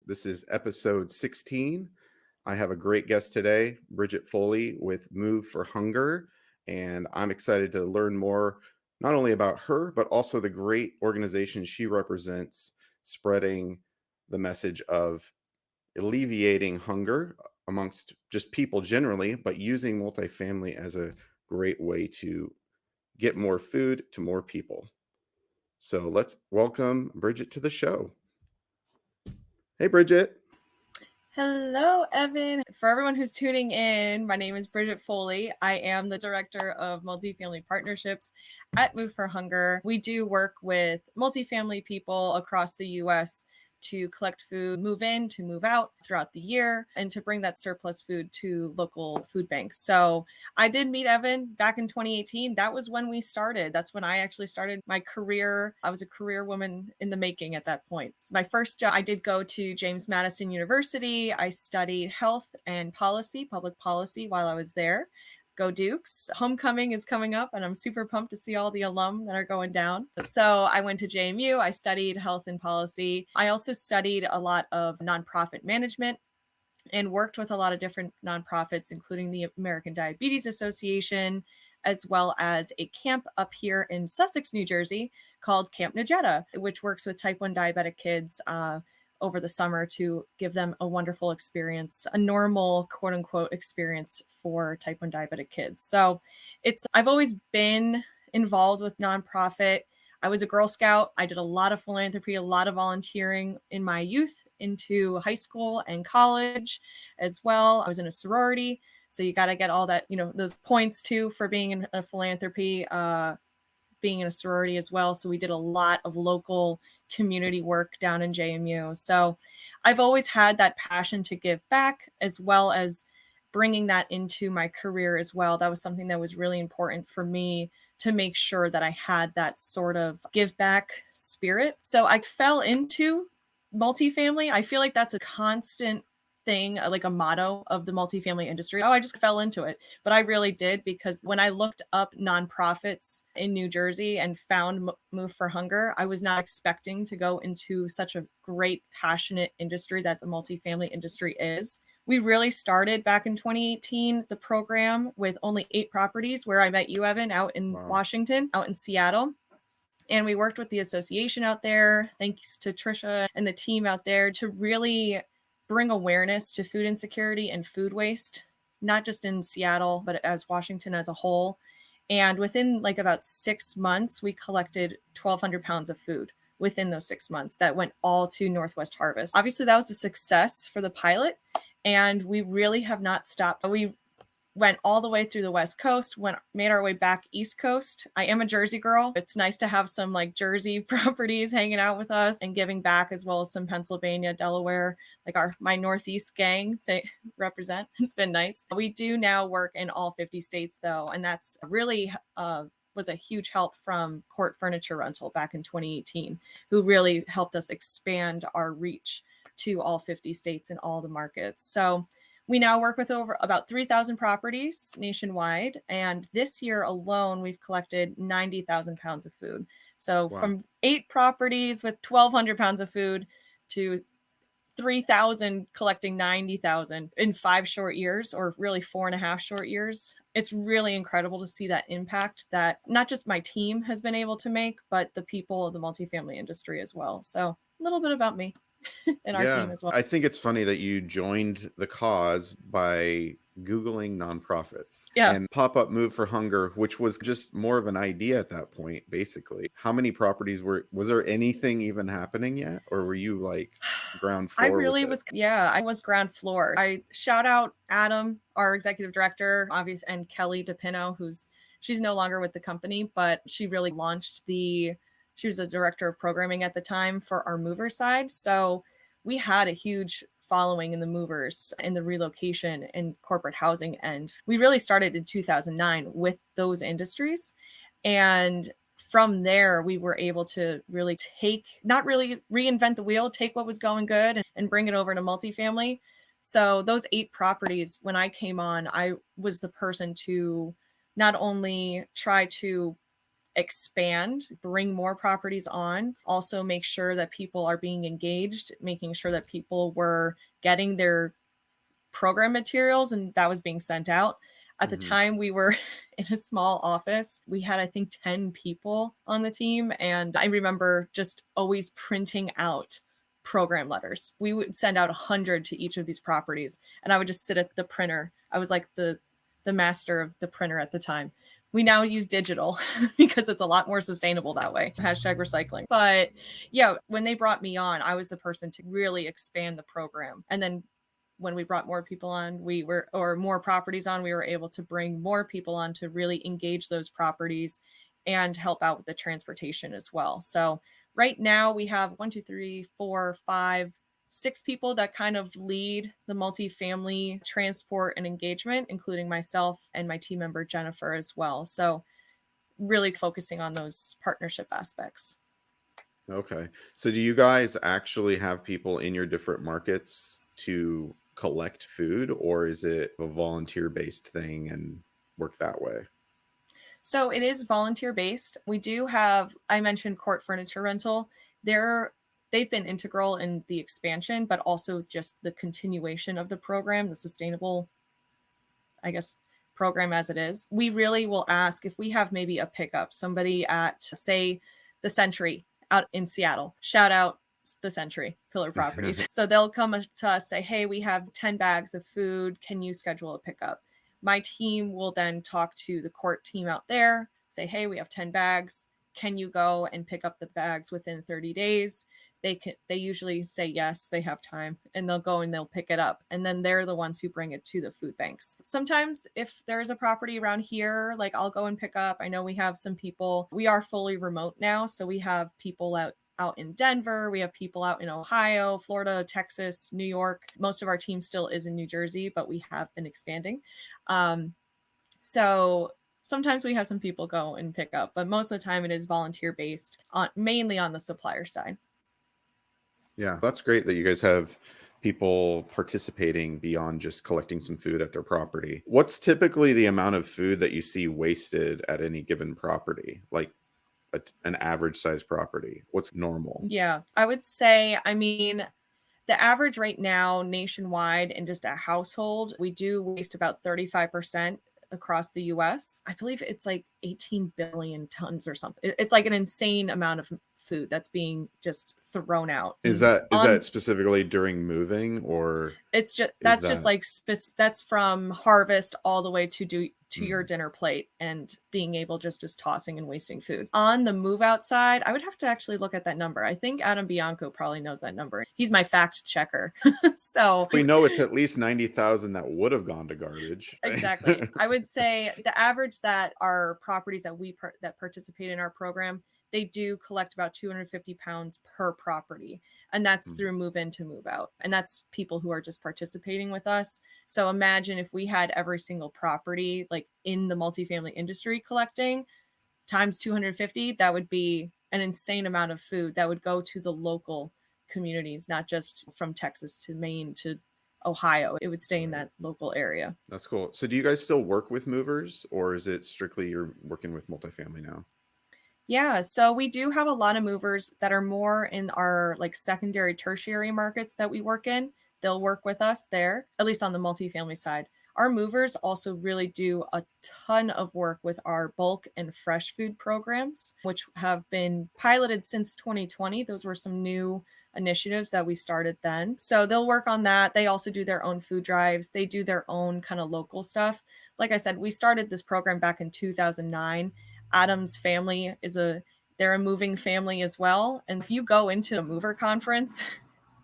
This is episode 16. I have a great guest today, Bridget Foley with Move for Hunger. And I'm excited to learn more, not only about her, but also the great organization she represents, spreading the message of alleviating hunger amongst just people generally, but using multifamily as a great way to get more food to more people. So let's welcome Bridget to the show. Hey, Bridget. Hello, Evan. For everyone who's tuning in, my name is Bridget Foley. I am the director of Multifamily Partnerships at Move for Hunger. We do work with multifamily people across the U.S. to collect food, move in, to move out throughout the year, and to bring that surplus food to local food banks. So I did meet Evan back in 2018. That was when we started. That's when I actually started my career. I was a career woman in the making at that point. So my first job, I did go to James Madison University. I studied health and policy, public policy while I was there. Go Dukes. Homecoming is coming up, and I'm super pumped to see all the alum that are going down. So I went to JMU. I studied health and policy. I also studied a lot of nonprofit management and worked with a lot of different nonprofits, including the American Diabetes Association, as well as a camp up here in Sussex, New Jersey, called Camp Najeta, which works with type 1 diabetic kids over the summer to give them a wonderful experience, a normal, quote unquote, experience for type 1 diabetic kids. So I've always been involved with nonprofit. I was a Girl Scout. I did a lot of philanthropy, a lot of volunteering in my youth into high school and college as well. I was in a sorority. So you got to get all that, those points too for being in a philanthropy, being in a sorority as well. So we did a lot of local community work down in JMU. So I've always had that passion to give back, as well as bringing that into my career as well. That was something that was really important for me to make sure that I had that sort of give back spirit. So I fell into multifamily. I feel like that's a constant thing, like a motto of the multifamily industry. Oh, I just fell into it. But I really did, because when I looked up nonprofits in New Jersey and found Move for Hunger, I was not expecting to go into such a great, passionate industry that the multifamily industry is. We really started back in 2018, the program, with only 8 properties, where I met you, Evan, out in Washington, out in Seattle. And we worked with the association out there, thanks to Trisha and the team out there, to really bring awareness to food insecurity and food waste, not just in Seattle, but as Washington as a whole. And within like about 6 months, we collected 1,200 pounds of food within those 6 months that went all to Northwest Harvest. Obviously, that was a success for the pilot, and we really have not stopped. We went all the way through the West Coast, made our way back East Coast. I am a Jersey girl. It's nice to have some like Jersey properties hanging out with us and giving back, as well as some Pennsylvania, Delaware, like my Northeast gang they represent. It's been nice. We do now work in all 50 states though, and that's really was a huge help from Court Furniture Rental back in 2018, who really helped us expand our reach to all 50 states and all the markets. So we now work with over about 3,000 properties nationwide. And this year alone, we've collected 90,000 pounds of food. So from 8 properties with 1,200 pounds of food to 3,000 collecting 90,000 in 5 short years, or really 4.5 short years. It's really incredible to see that impact that not just my team has been able to make, but the people of the multifamily industry as well. So a little bit about me and our team as well. I think it's funny that you joined the cause by Googling nonprofits and pop up Move for Hunger, which was just more of an idea at that point, basically. How many properties was there anything even happening yet? Or were you like ground floor? I was ground floor. I shout out Adam, our executive director, obviously, and Kelly DePino, she's no longer with the company, but she really launched she was a director of programming at the time for our mover side. So we had a huge following in the movers and the relocation and corporate housing. And we really started in 2009 with those industries. And from there, we were able to really not really reinvent the wheel, take what was going good and bring it over to multifamily. So those 8 properties, when I came on, I was the person to not only try to expand, bring more properties on, also make sure that people are being engaged, making sure that people were getting their program materials and that was being sent out. At the time, we were in a small office. We had, I think, 10 people on the team. And I remember just always printing out program letters. We would send out 100 to each of these properties. And I would just sit at the printer. I was like the master of the printer at the time. We now use digital because it's a lot more sustainable that way. Hashtag recycling. But yeah, when they brought me on, I was the person to really expand the program. And then when we brought more people on, or more properties on, we were able to bring more people on to really engage those properties and help out with the transportation as well. So right now we have 1, 2, 3, 4, 5, 6 people that kind of lead the multifamily transport and engagement, including myself and my team member, Jennifer, as well. So really focusing on those partnership aspects. Okay. So do you guys actually have people in your different markets to collect food, or is it a volunteer-based thing and work that way? So it is volunteer based. We do have, I mentioned court furniture rental. They've been integral in the expansion, but also just the continuation of the program, the sustainable, I guess, program as it is. We really will ask if we have maybe a pickup, somebody at, say, the Century out in Seattle. Shout out the Century Pillar Properties. So they'll come to us, say, hey, we have 10 bags of food. Can you schedule a pickup? My team will then talk to the court team out there, say, hey, we have 10 bags. Can you go and pick up the bags within 30 days? They usually say yes, they have time, and they'll go and they'll pick it up, and then they're the ones who bring it to the food banks. Sometimes if there's a property around here, like I'll go and pick up. I know we have some people, we are fully remote now, so we have people out in Denver, we have people out in Ohio, Florida, Texas, New York. Most of our team still is in New Jersey, but we have been expanding. So sometimes we have some people go and pick up, but most of the time it is volunteer based, mainly on the supplier side. Yeah, that's great that you guys have people participating beyond just collecting some food at their property. What's typically the amount of food that you see wasted at any given property? Like an average size property? What's normal? Yeah, I would say, I mean, the average right now nationwide in just a household, we do waste about 35% across the US. I believe it's like 18 billion tons or something. It's like an insane amount of food that's being just thrown out. Is And that specifically during moving, or it's just is that's just that like that's from harvest all the way to your mm, dinner plate and being able just tossing and wasting food. On the move outside, I would have to actually look at that number. I think Adam Bianco probably knows that number. He's my fact checker. So we know it's at least 90,000 that would have gone to garbage. exactly. I would say the average that our properties that participate in our program, they do collect about 250 pounds per property. And that's Mm, through move in to move out. And that's people who are just participating with us. So imagine if we had every single property like in the multifamily industry collecting times 250, that would be an insane amount of food that would go to the local communities, not just from Texas to Maine to Ohio. It would stay in right. that local area. That's cool. So do you guys still work with movers, or is it strictly you're working with multifamily now? Yeah, so we do have a lot of movers that are more in our like secondary, tertiary markets that we work in. They'll work with us there, at least on the multifamily side. Our movers also really do a ton of work with our bulk and fresh food programs, which have been piloted since 2020. Those were some new initiatives that we started then. So they'll work on that. They also do their own food drives, they do their own kind of local stuff. Like I said, we started this program back in 2009. Adam's family they're a moving family as well. And if you go into a mover conference,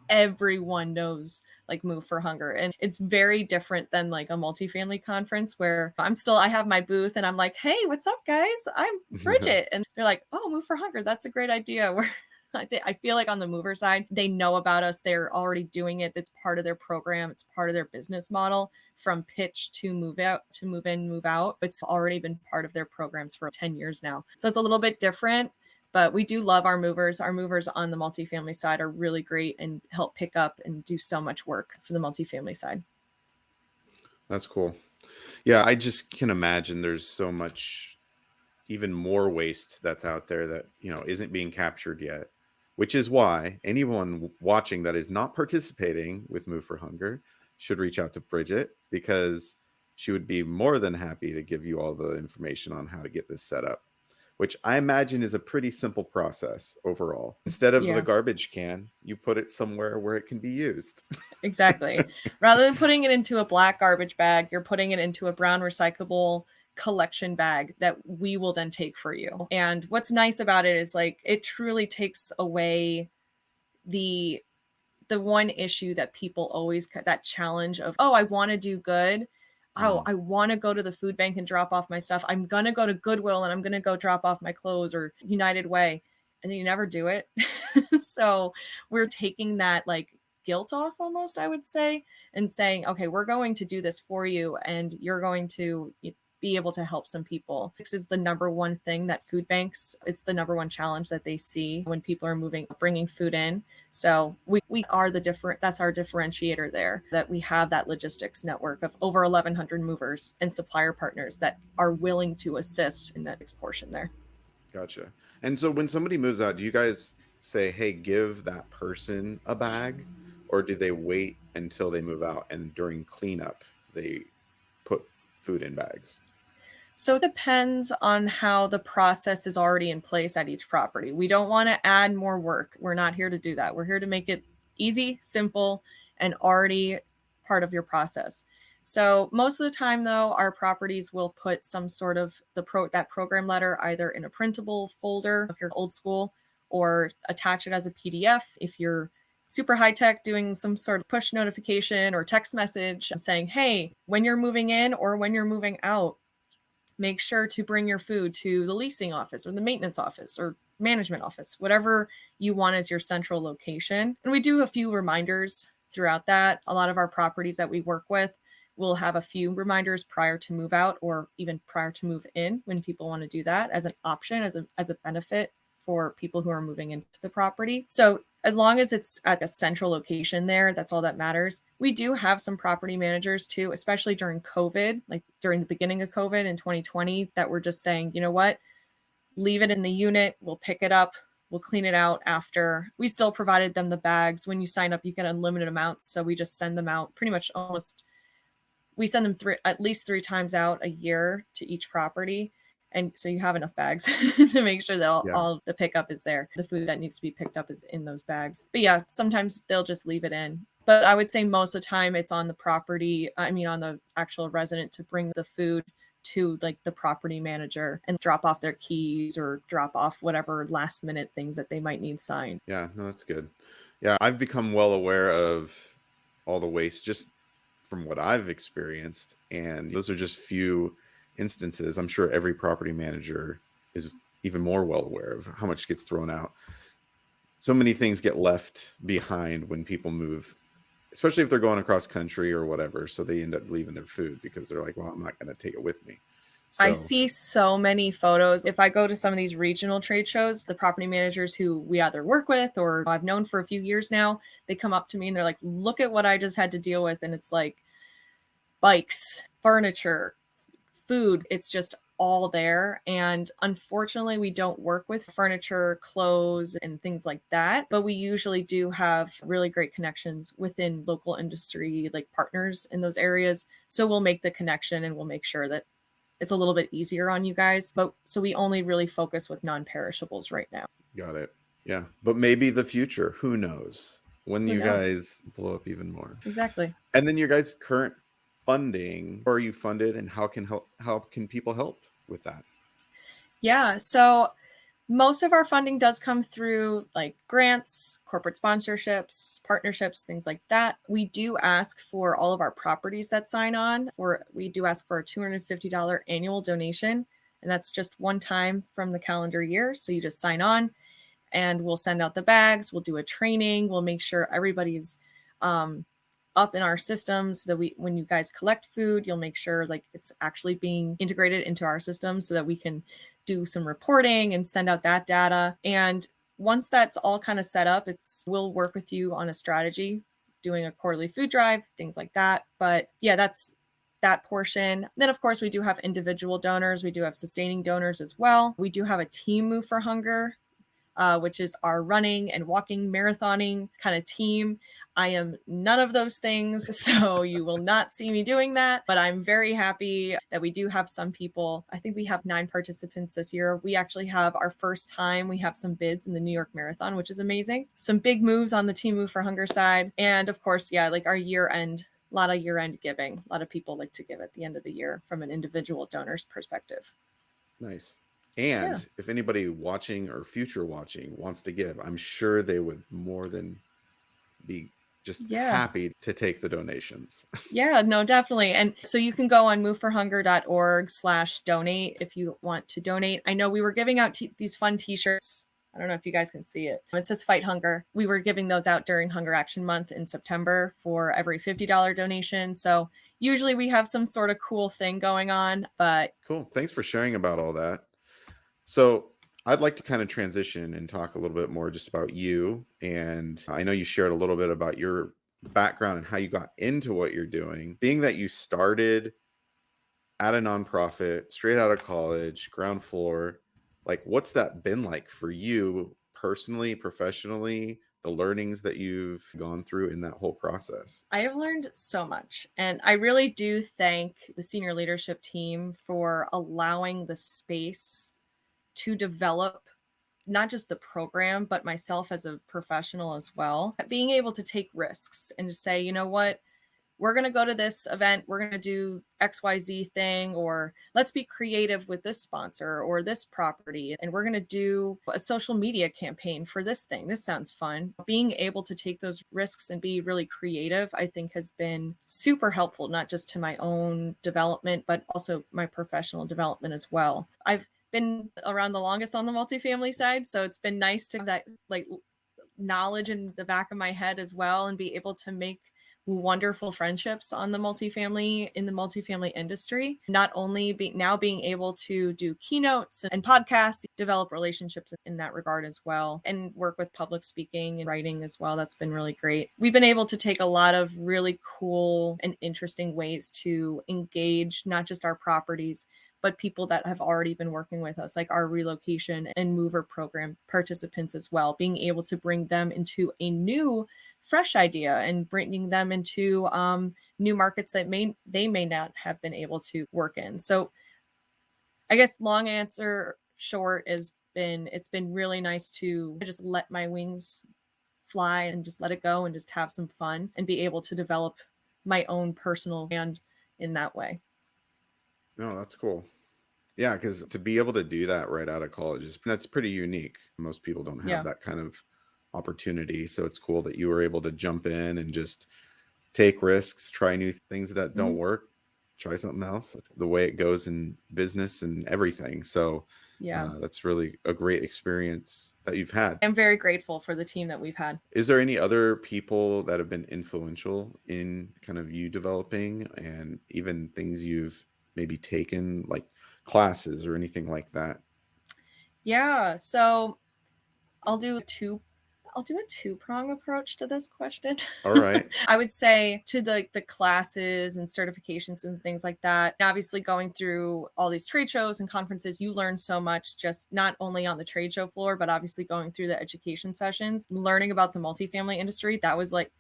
everyone knows like Move for Hunger. And it's very different than like a multifamily conference where I have my booth and I'm like, hey, what's up, guys? I'm Bridget. And they're like, oh, Move for Hunger. That's a great idea. Where I feel like on the mover side, they know about us. They're already doing it. It's part of their program. It's part of their business model from pitch to move out to move in, move out. It's already been part of their programs for 10 years now. So it's a little bit different, but we do love our movers. Our movers on the multifamily side are really great and help pick up and do so much work for the multifamily side. That's cool. Yeah, I just can imagine there's so much even more waste that's out there that, isn't being captured yet, which is why anyone watching that is not participating with Move for Hunger should reach out to Bridget, because she would be more than happy to give you all the information on how to get this set up, which I imagine is a pretty simple process overall. Instead of the Yeah, garbage can, you put it somewhere where it can be used. exactly. Rather than putting it into a black garbage bag, you're putting it into a brown recyclable collection bag that we will then take for you. And what's nice about it is like it truly takes away the one issue that people always, that challenge of, oh, I want to do good. Oh, Mm, I want to go to the food bank and drop off my stuff. I'm going to go to Goodwill and I'm going to go drop off my clothes, or United Way. And then you never do it. So we're taking that like guilt off almost, I would say, and saying, okay, we're going to do this for you and you're going to be able to help some people. This is the number one thing that food banks, it's the number one challenge that they see when people are bringing food in. So we are that's our differentiator there, that we have that logistics network of over 1,100 movers and supplier partners that are willing to assist in that portion there. gotcha. And so when somebody moves out, do you guys say, hey, give that person a bag? Or do they wait until they move out and during cleanup, they put food in bags? So it depends on how the process is already in place at each property. We don't want to add more work. We're not here to do that. We're here to make it easy, simple, and already part of your process. So most of the time though, our properties will put some sort of that program letter either in a printable folder if you're old school, or attach it as a PDF if you're super high tech, doing some sort of push notification or text message saying, hey, when you're moving in or when you're moving out, make sure to bring your food to the leasing office or the maintenance office or management office, whatever you want as your central location. And we do a few reminders throughout that. A lot of our properties that we work with will have a few reminders prior to move out or even prior to move in when people want to do that as an option, as a benefit for people who are moving into the property. So as long as it's at a central location there, that's all that matters. We do have some property managers too, especially during COVID, like during the beginning of COVID in 2020, that were just saying, you know what, leave it in the unit, we'll pick it up, we'll clean it out after. We still provided them the bags. When you sign up, you get unlimited amounts. So we just send them out pretty much we send them at least 3 times out a year to each property. And so you have enough bags to make sure that Yeah. all the pickup is there. The food that needs to be picked up is in those bags. But yeah, sometimes they'll just leave it in. But I would say most of the time it's on the property, on the actual resident to bring the food to like the property manager and drop off their keys or drop off whatever last minute things that they might need signed. Yeah, no, that's good. Yeah, I've become well aware of all the waste just from what I've experienced. And those are just few instances. I'm sure every property manager is even more well aware of how much gets thrown out. So many things get left behind when people move, especially if they're going across country or whatever. So they end up leaving their food because they're like, well, I'm not going to take it with me. I So, see so many photos. If I go to some of these regional trade shows, the property managers who we either work with or I've known for a few years now, they come up to me and they're like, look at what I just had to deal with. And it's like bikes, furniture, food. It's just all there. And unfortunately, we don't work with furniture, clothes, and things like that. But we usually do have really great connections within local industry, like partners in those areas. So we'll make the connection and we'll make sure that it's a little bit easier on you guys. But so we only really focus with non-perishables right now. got it. Yeah. But maybe the future, who knows, when Who you knows? guys blow up even more. Exactly. And then your guys' current funding, where are you funded and how can people help with that? Yeah. So most of our funding does come through like grants, corporate sponsorships, partnerships, things like that. We do ask for all of our properties that sign on we do ask for a $250 annual donation. And that's just one time from the calendar year. So you just sign on and we'll send out the bags. We'll do a training. We'll make sure everybody's up in our systems so that when you guys collect food, you'll make sure like it's actually being integrated into our system so that we can do some reporting and send out that data. And once that's all kind of set up, we'll work with you on a strategy, doing a quarterly food drive, things like that. But yeah, that's that portion. Then, of course, we do have individual donors. We do have sustaining donors as well. We do have a team Move for Hunger, which is our running and walking, marathoning kind of team. I am none of those things, so you will not see me doing that, but I'm very happy that we do have some people. I think we have 9 participants this year. We actually have our first time. We have some bids in the New York Marathon, which is amazing. Some big moves on the Team Move for Hunger side. And of course, yeah, like our year end, a lot of year end giving. A lot of people like to give at the end of the year from an individual donor's perspective. Nice. Yeah. And if anybody watching or future watching wants to give, I'm sure they would more than be just Yeah. happy to take the donations. Yeah, no, definitely. And so you can go on moveforhunger.org/donate if you want to donate. I know we were giving out these fun t-shirts. I don't know if you guys can see it. It says Fight Hunger. We were giving those out during Hunger Action Month in September for every $50 donation. So usually we have some sort of cool thing going on, but Cool. Thanks for sharing about all that. So I'd like to kind of transition and talk a little bit more just about you. And I know you shared a little bit about your background and how you got into what you're doing. Being that you started at a nonprofit, straight out of college, ground floor, like what's that been like for you personally, professionally, the learnings that you've gone through in that whole process? I have learned so much. And I really do thank the senior leadership team for allowing the space to develop not just the program, but myself as a professional as well. Being able to take risks and to say, you know what, we're going to go to this event, we're going to do XYZ thing, or let's be creative with this sponsor or this property, and we're going to do a social media campaign for this thing. This sounds fun. Being able to take those risks and be really creative, I think has been super helpful, not just to my own development, but also my professional development as well. I've been around the longest on the multifamily side, so it's been nice to have that like knowledge in the back of my head as well and be able to make wonderful friendships on the multifamily in the multifamily industry. Not only being able to do keynotes and podcasts, develop relationships in that regard as well, and work with public speaking and writing as well. That's been really great. We've been able to take a lot of really cool and interesting ways to engage not just our properties, but people that have already been working with us, like our relocation and mover program participants as well, being able to bring them into a new, fresh idea and bringing them into new markets that they may not have been able to work in. So I guess long answer short it's been really nice to just let my wings fly and just let it go and just have some fun and be able to develop my own personal brand in that way. No, that's cool. Yeah, because to be able to do that right out of college that's pretty unique. Most people don't have Yeah. that kind of opportunity. So it's cool that you were able to jump in and just take risks, try new things that don't Mhm. work, try something else. That's the way it goes in business and everything. So Yeah. that's really a great experience that you've had. I'm very grateful for the team that we've had. Is there any other people that have been influential in kind of you developing and even things you've maybe taken, like classes or anything like that? Yeah, so I'll do I'll do a two-prong approach to this question. All right. I would say to the classes and certifications and things like that. Obviously, going through all these trade shows and conferences, you learn so much just not only on the trade show floor, but obviously going through the education sessions, learning about the multifamily industry. That was like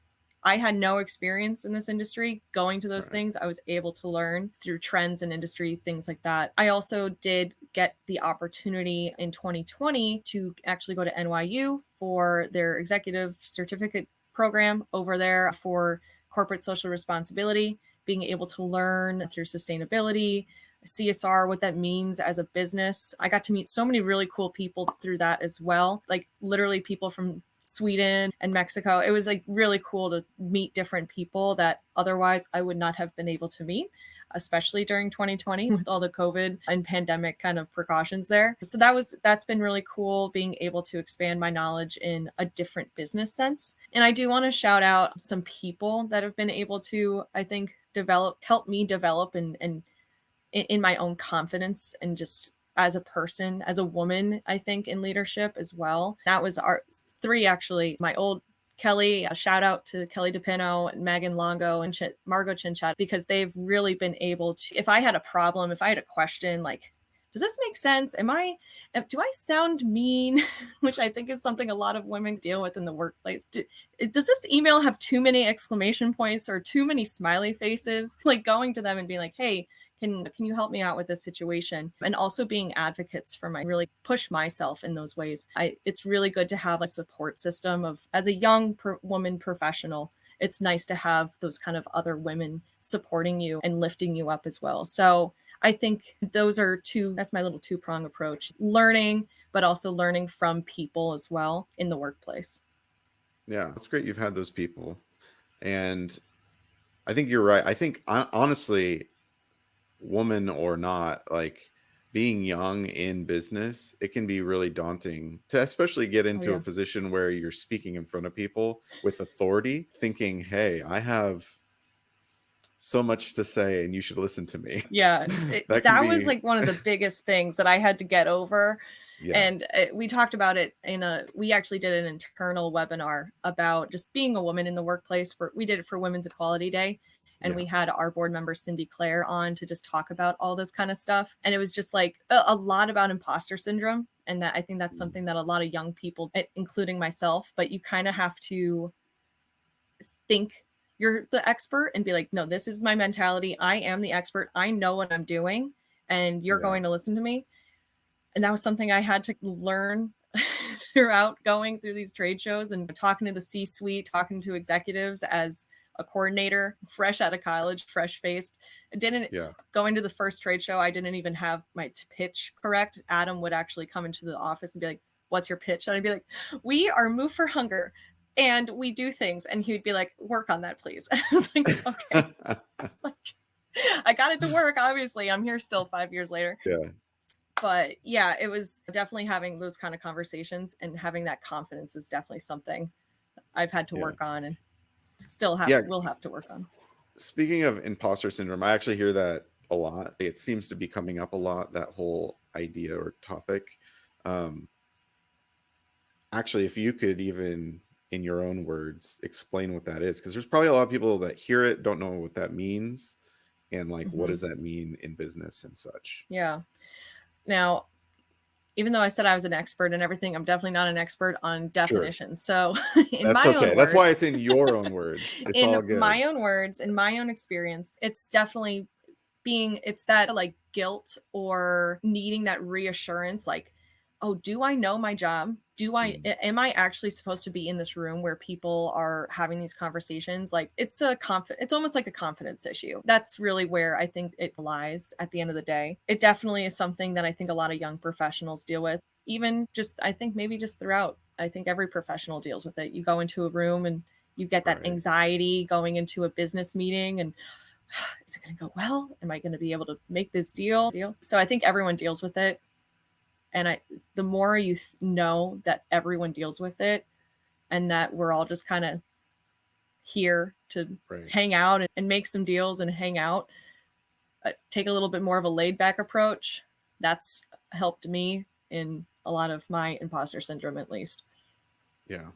I had no experience in this industry. Going to those Right. things, I was able to learn through trends in industry, things like that. I also did get the opportunity in 2020 to actually go to NYU for their executive certificate program over there for corporate social responsibility, being able to learn through sustainability, CSR, what that means as a business. I got to meet so many really cool people through that as well, like literally people from Sweden and Mexico. It was like really cool to meet different people that otherwise I would not have been able to meet, especially during 2020 with all the COVID and pandemic kind of precautions there. So that's been really cool being able to expand my knowledge in a different business sense. And I do want to shout out some people that have been able to, I think, help me develop and in my own confidence and just as a person, as a woman, I think in leadership as well. That was our 3 actually, my old Kelly, a shout out to Kelly DePino and Megan Longo and Margot Chinchat, because they've really been able to, if I had a problem, if I had a question, like, does this make sense? Do I sound mean? Which I think is something a lot of women deal with in the workplace. Does this email have too many exclamation points or too many smiley faces? Like going to them and being like, hey, can you help me out with this situation? And also being advocates for really push myself in those ways. It's really good to have a support system of, as a young woman professional, it's nice to have those kind of other women supporting you and lifting you up as well. So I think that's my little two-prong approach: learning, but also learning from people as well in the workplace. Yeah, it's great you've had those people. And I think you're right. I think honestly, woman or not, like being young in business, it can be really daunting to especially get Oh into a yeah. position where you're speaking in front of people with authority, thinking, hey, I have so much to say and you should listen to me. Yeah, That can that was be, like one of the biggest things that I had to get over. yeah, And we talked about it we actually did an internal webinar about just being a woman in the workplace. We did it for Women's Equality Day. And yeah, we had our board member, Cindy Claire, on to just talk about all this kind of stuff. And it was just like a lot about imposter syndrome. And that I think that's mm, something that a lot of young people, including myself, but you kind of have to think you're the expert and be like, no, this is my mentality. I am the expert. I know what I'm doing, and you're yeah, going to listen to me. And that was something I had to learn throughout going through these trade shows and talking to the C-suite, talking to executives as a coordinator, fresh out of college, fresh faced. Didn't yeah. Going to the first trade show, I didn't even have my pitch correct. Adam would actually come into the office and be like, what's your pitch? And I'd be like, we are Move for Hunger and we do things. And he'd be like, work on that, please. I was like, okay. It's like, I got it to work. Obviously, I'm here still 5 years later. Yeah. But yeah, it was definitely having those kind of conversations, and having that confidence is definitely something I've had to Yeah. work on and Yeah. will have to work on. Speaking of imposter syndrome, I actually hear that a lot. It seems to be coming up a lot, that whole idea or topic. Um, Actually, if you could even, in your own words, explain what that is, because there's probably a lot of people that hear it, don't know what that means, and like, what Mm-hmm. does that mean in business and such? Yeah. Now, even though I said I was an expert in everything, I'm definitely not an expert on Sure. definitions. So, in That's my okay. own That's why words, it's in your own words. It's all good. in my own experience, it's definitely it's that like guilt or needing that reassurance, like, oh, do I know my job? Mm, Am I actually supposed to be in this room where people are having these conversations? Like, it's almost like a confidence issue. That's really where I think it lies at the end of the day. It definitely is something that I think a lot of young professionals deal with. Even just, I think maybe just throughout, I think every professional deals with it. You go into a room and you get that right. anxiety going into a business meeting, and is it going to go well? Am I going to be able to make this deal? So I think everyone deals with it. And the more you know that everyone deals with it, and that we're all just kind of here to Right. hang out and make some deals and hang out, take a little bit more of a laid back approach. That's helped me in a lot of my imposter syndrome, at least. Yeah.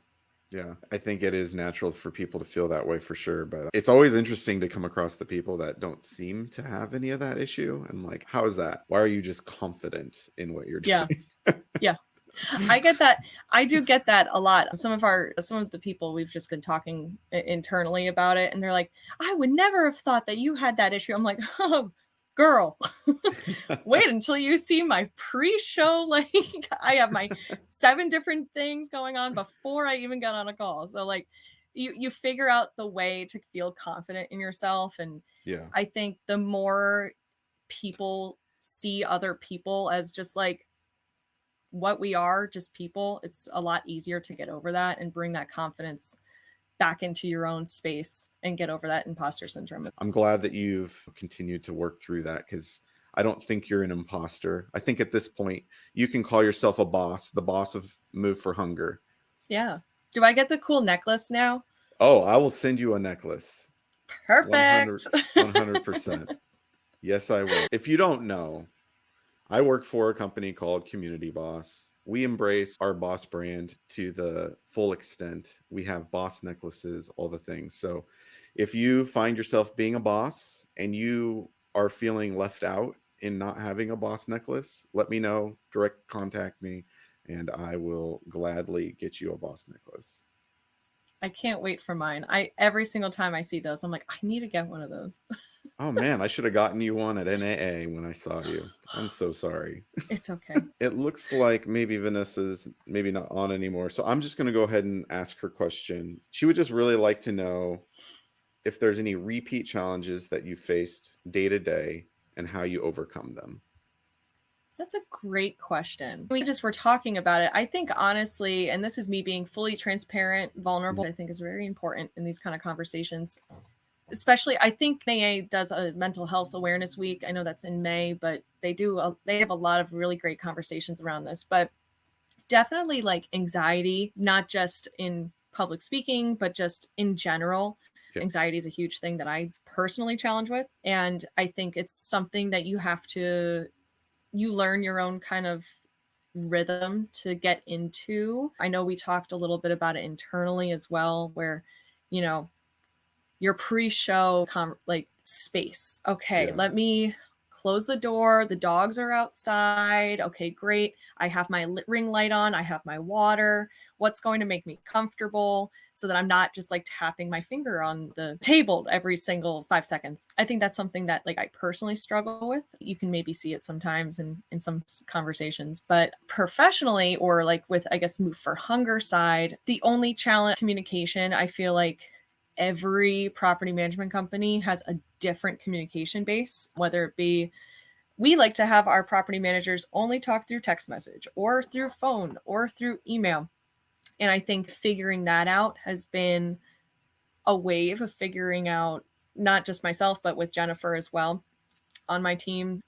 Yeah. I think it is natural for people to feel that way for sure. But it's always interesting to come across the people that don't seem to have any of that issue. And like, how is that? Why are you just confident in what you're Yeah. doing? Yeah. I get that. I do get that a lot. Some of the people, we've just been talking internally about it, and they're like, I would never have thought that you had that issue. I'm like, oh, girl, wait until you see my pre-show. Like, I have my 7 different things going on before I even got on a call. So like, you figure out the way to feel confident in yourself. And Yeah. I think the more people see other people as just like what we are, just people, it's a lot easier to get over that and bring that confidence back into your own space and get over that imposter syndrome. I'm glad that you've continued to work through that, because I don't think you're an imposter. I think at this point, you can call yourself a boss, the boss of Move for Hunger. Yeah. Do I get the cool necklace now? Oh, I will send you a necklace. Perfect. 100%. Yes, I will. If you don't know, I work for a company called Community Boss. we embrace our boss brand to the full extent. We have boss necklaces, all the things. So if you find yourself being a boss and you are feeling left out in not having a boss necklace, let me know, direct contact me, and I will gladly get you a boss necklace. I can't wait for mine. Every single time I see those, I'm like, I need to get one of those. Oh man, I should have gotten you one at NAA when I saw you. I'm so sorry. It's okay. It looks like maybe Vanessa's maybe not on anymore. So I'm just going to go ahead and ask her question. She would just really like to know if there's any repeat challenges that you faced day to day and how you overcome them. That's a great question. We just were talking about it. I think honestly, and this is me being fully transparent, vulnerable, I think is very important in these kind of conversations. Especially, I think NAA does a mental health awareness week. I know that's in May, but they have a lot of really great conversations around this. But definitely like anxiety, not just in public speaking, but just in general. Yeah. Anxiety is a huge thing that I personally challenge with. And I think it's something that you learn your own kind of rhythm to get into. I know we talked a little bit about it internally as well, where, you know, your pre-show like space. Okay, Yeah. let me close the door. The dogs are outside. Okay, great. I have my ring light on. I have my water. What's going to make me comfortable so that I'm not just like tapping my finger on the table every single 5 seconds. I think that's something that like I personally struggle with. You can maybe see it sometimes in some conversations, but professionally or like with, I guess, Move for Hunger side, the only challenge communication, I feel like every property management company has a different communication base, whether it be we like to have our property managers only talk through text message or through phone or through email. And I think figuring that out has been a wave of figuring out, not just myself, but with Jennifer as well on my team,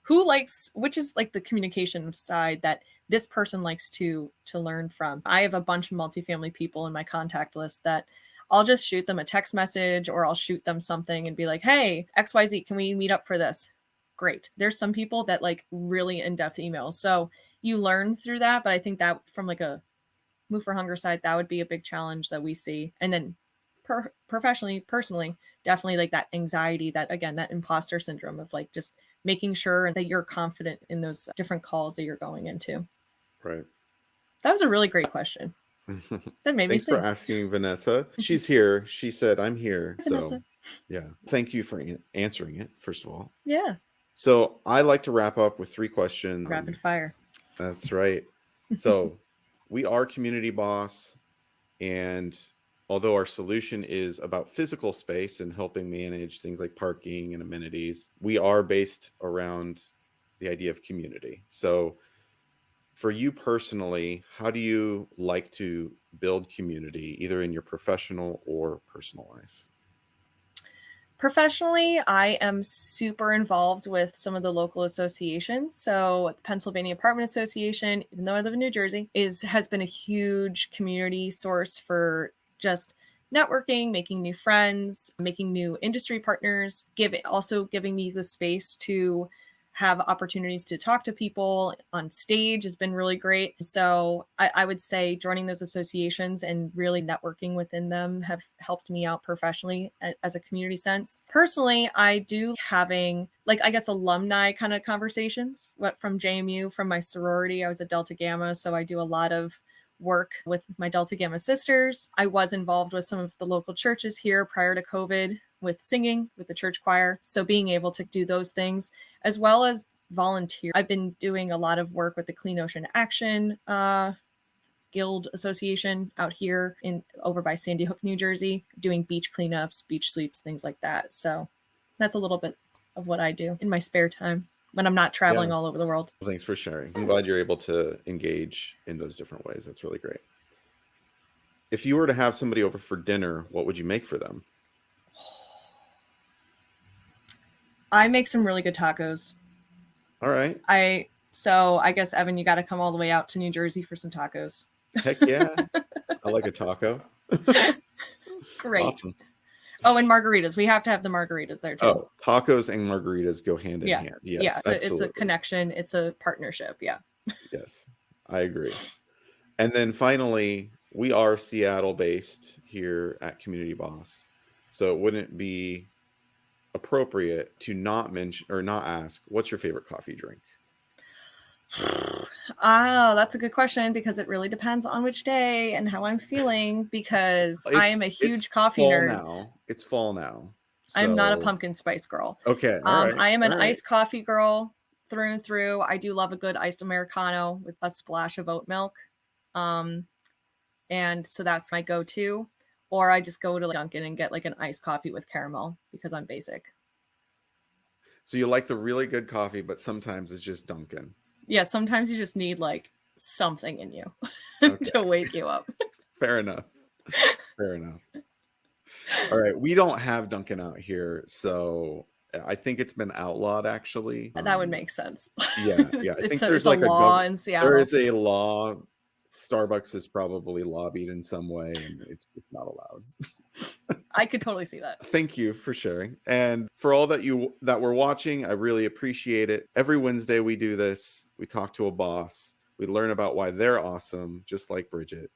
which is like the communication side that this person likes to learn from. I have a bunch of multifamily people in my contact list that I'll just shoot them a text message or I'll shoot them something and be like, hey, XYZ, can we meet up for this? Great. There's some people that like really in-depth emails. So you learn through that. But I think that from like a Move for Hunger side, that would be a big challenge that we see. And then personally, definitely like that anxiety, that again, that imposter syndrome of like just making sure that you're confident in those different calls that you're going into. Right. That was a really great question. That made me Thanks for think. asking, Vanessa. She's here. She said, I'm here. Vanessa. So, yeah. Thank you for answering it, first of all. Yeah. So, I like to wrap up with 3 questions. Rapid fire. That's right. So, we are Community Boss. And although our solution is about physical space and helping manage things like parking and amenities, we are based around the idea of community. So, for you personally, how do you like to build community, either in your professional or personal life? Professionally, I am super involved with some of the local associations. So the Pennsylvania Apartment Association, even though I live in New Jersey, has been a huge community source for just networking, making new friends, making new industry partners, also giving me the space to have opportunities to talk to people on stage has been really great. So I would say joining those associations and really networking within them have helped me out professionally as a community sense. Personally, I do having like, I guess, alumni kind of conversations from JMU, from my sorority. I was a Delta Gamma, so I do a lot of work with my Delta Gamma sisters. I was involved with some of the local churches here prior to COVID with singing with the church choir. So being able to do those things as well as volunteer. I've been doing a lot of work with the Clean Ocean Action Guild Association out here over by Sandy Hook, New Jersey, doing beach cleanups, beach sweeps, things like that. So that's a little bit of what I do in my spare time when I'm not traveling all over the world. Thanks for sharing. I'm glad you're able to engage in those different ways. That's really great. If you were to have somebody over for dinner, what would you make for them? I make some really good tacos. All right. So I guess, Evan, you got to come all the way out to New Jersey for some tacos. Heck yeah. I like a taco. Great. Awesome. Oh, and margaritas. We have to have the margaritas there too. Oh, tacos and margaritas go hand in hand. Yes, yeah. So it's a connection. It's a partnership. Yeah. Yes, I agree. And then finally, we are Seattle based here at Community Boss. So it wouldn't be appropriate to not mention or not ask, what's your favorite coffee drink? Oh, that's a good question because it really depends on which day and how I'm feeling because I am a huge It's coffee fall nerd. now. It's fall now. I'm not a So pumpkin spice girl. okay, all right, I am all an right. iced coffee girl through and through. I do love a good iced Americano with a splash of oat milk. Um, and so that's my go-to. Or I just go to Dunkin' and get like an iced coffee with caramel because I'm basic. So you like the really good coffee, but sometimes it's just Dunkin'. Yeah, sometimes you just need like something in you Okay, to wake you up. fair enough. Fair enough. All right, we don't have Dunkin' out here, so I think it's been outlawed actually. That would make sense. Yeah, yeah. I think It's there's a like law in there Seattle. is a law. Starbucks is probably lobbied in some way, and it's just not allowed. I could totally see that. Thank you for sharing. And for all that were watching, I really appreciate it. Every Wednesday we do this. We talk to a boss. We learn about why they're awesome, just like Bridget.